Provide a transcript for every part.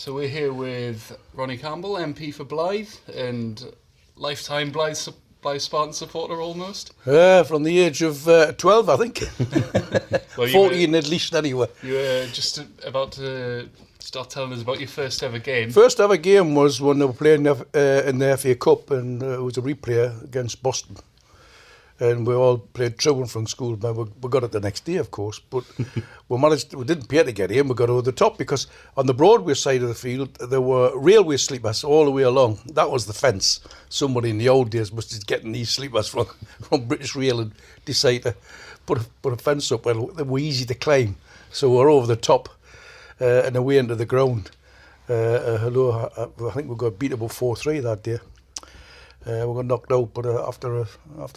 So we're here with Ronnie Campbell, MP for Blyth, and lifetime Blyth Spartan supporter almost. From the age of 12, I think. Well, 14 at least, anyway. You were just about to start telling us about your first ever game. First ever game was when they were playing in the FA Cup, and it was a replay against Boston. And we all played through from school, but we got it the next day, of course. But we didn't pay to get in, we got over the top, because on the Broadway side of the field, there were railway sleepers all the way along. That was the fence. Somebody in the old days must have getting these sleepers from British Rail and decided to put a fence up where they were easy to climb. So we were over the top and away into the ground. I think we got beat about 4-3 that day. We got knocked out, but after a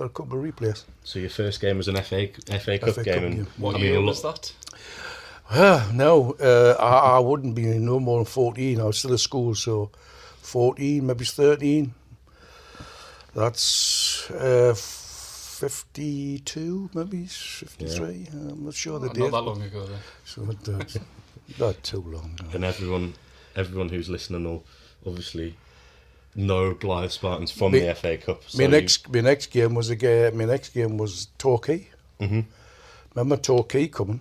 couple of replays. So your first game was an FA Cup game, and what year was that? No, I wouldn't be no more than 14. I was still at school, so 14, maybe 13. That's 52, maybe 53. Yeah. I'm not sure the date. Not that long ago, then. So not too long. No. And everyone who's listening will obviously know Blyth Spartans from the FA Cup. So my next game was Torquay. Mm-hmm. Remember Torquay coming,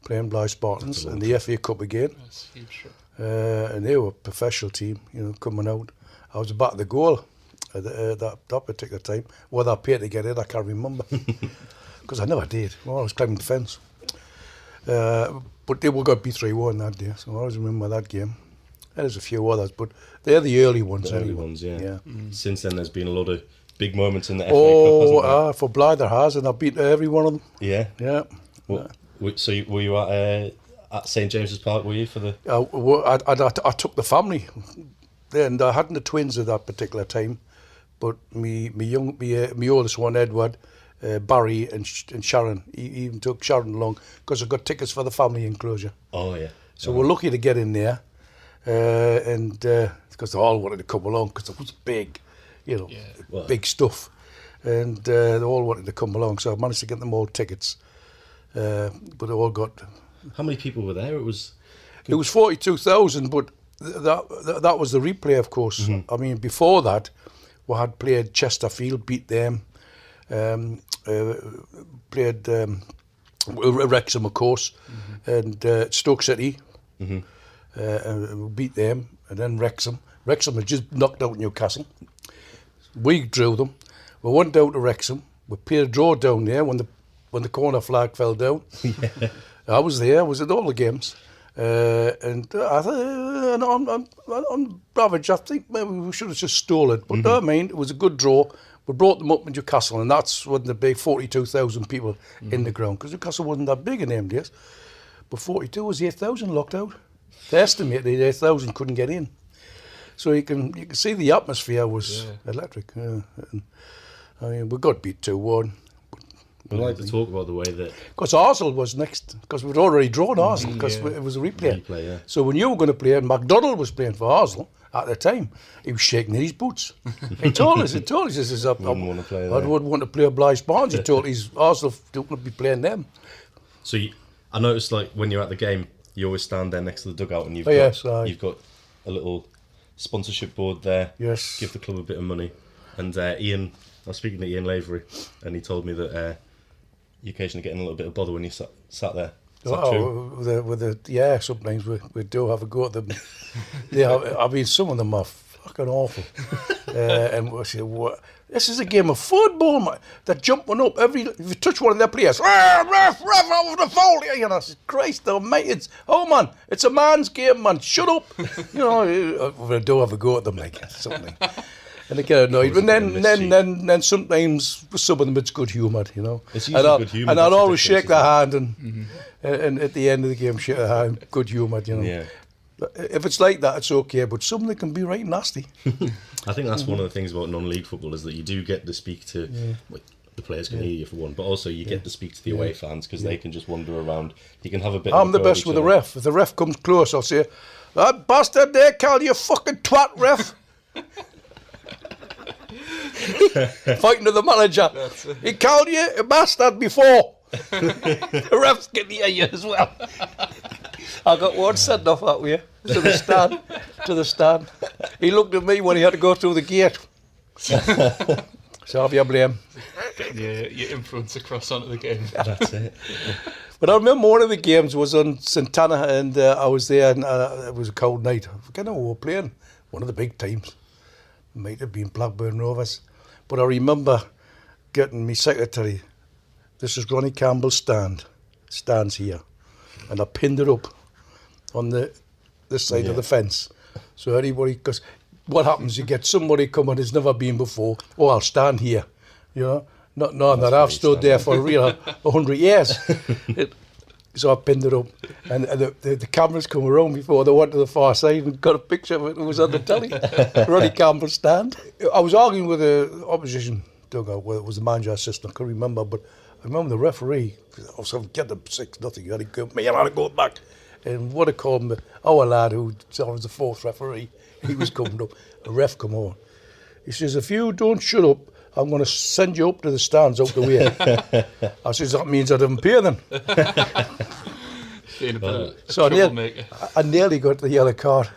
playing Blyth Spartans in the FA Cup again. That's huge. And they were a professional team, coming out. I was back at the goal at that particular time. Whether I paid to get in, I can't remember, because I never did. Well, I was climbing the fence. But they were got beat 3-1 that day, so I always remember that game. There's a few others, but they're the early ones. The early ones, yeah. Mm. Since then, there's been a lot of big moments in the FA Cup, hasn't there? For Blyth there has, and I've beat every one of them. Yeah. Yeah. So were you at St James's Park? Were you for the? I took the family. Then I hadn't the twins at that particular time, but me oldest one, Edward, Barry, and Sharon. He even took Sharon along because I got tickets for the family enclosure. Oh yeah. So we're lucky to get in there. And because they all wanted to come along because it was big, big stuff, and they all wanted to come along. So I managed to get them all tickets, but they all got. How many people were there? It was 42,000, but that was the replay, of course. Mm-hmm. I mean, before that, we had played Chesterfield, beat them, played Wrexham, of course, and Stoke City. Mm-hmm. We beat them, and then Wrexham. Wrexham had just knocked out Newcastle. We drew them. We went down to Wrexham. We played a draw down there when the corner flag fell down. Yeah. I was there. I was at all the games. And on average, I think maybe we should have just stole it. But I mean, it was a good draw. We brought them up in Newcastle, and that's when the big 42,000 people in the ground, because Newcastle wasn't that big in them days. But 42 was 8,000 locked out. They estimated 8,000 couldn't get in, so you can see the atmosphere was electric. I mean, we got beat 2-1. I'd like to talk about the way that because Arsenal was next, because we'd already drawn Arsenal because it was a replay. Yeah. So when you were going to play, and McDonald was playing for Arsenal at the time, he was shaking in his boots. He told us, he says, I wouldn't want to play Blyth Spartans. He told his Arsenal don't want to be playing them. So I noticed, like, when you're at the game, you always stand there next to the dugout, and you've got a little sponsorship board there. Yes. Give the club a bit of money. And Ian, I was speaking to Ian Lavery, and he told me that you occasionally get in a little bit of bother when you sat there. Is that true? Sometimes we do have a go at them. I mean, some of them are fucking awful. And we say, what? This is a game of football, man. They're jumping up if you touch one of their players, ref, over the foul. I said, Christ, mate, it's a man's game, man. Shut up. We do have a go at them, like something. And they get annoyed. But then sometimes with some of them it's good humoured, It's usually good humour. And I'd always shake their hand and at the end of the game shake their hand, good humoured, Yeah. If it's like that, it's okay, but some of them can be right nasty. I think that's one of the things about non-league football is that you do get to speak to the players can hear you for one, but also you get to speak to the away fans because they can just wander around. You can have a bit. I'm the best with the ref. If the ref comes close, I'll say, "That bastard there, call you fucking twat, ref." Fighting to the manager. He called you a bastard before. The refs can hear you as well. I got one sent off that way. to the stand. To the stand. He looked at me when he had to go through the gate. So have your blame. Yeah, your influence across onto the game. That's it. But I remember one of the games was on Santana, and I was there, and it was a cold night. I forget who we were playing. One of the big teams. Might have been Blackburn Rovers. But I remember getting me secretary, this is Ronnie Campbell's stands here. And I pinned it up on this side of the fence. So anybody, because what happens, you get somebody coming who's never been before, oh, I'll stand here, you know. Not knowing that I've stood there for 100 years. So I pinned it up. And the cameras come around before they went to the far side and got a picture of it. It was on the telly. Ronnie Campbell's stand. I was arguing with the opposition dugout, whether it was the manager assistant, I couldn't remember, but I remember the referee, I was going to get them 6-0, you had to go, me, I had to go back. And what I called him, our lad who was the fourth referee, he was coming up, the ref come on. He says, if you don't shut up, I'm going to send you up to the stands out the way. I says, that means I didn't pay them. Being a bit of a So troublemaker. I nearly got the yellow card.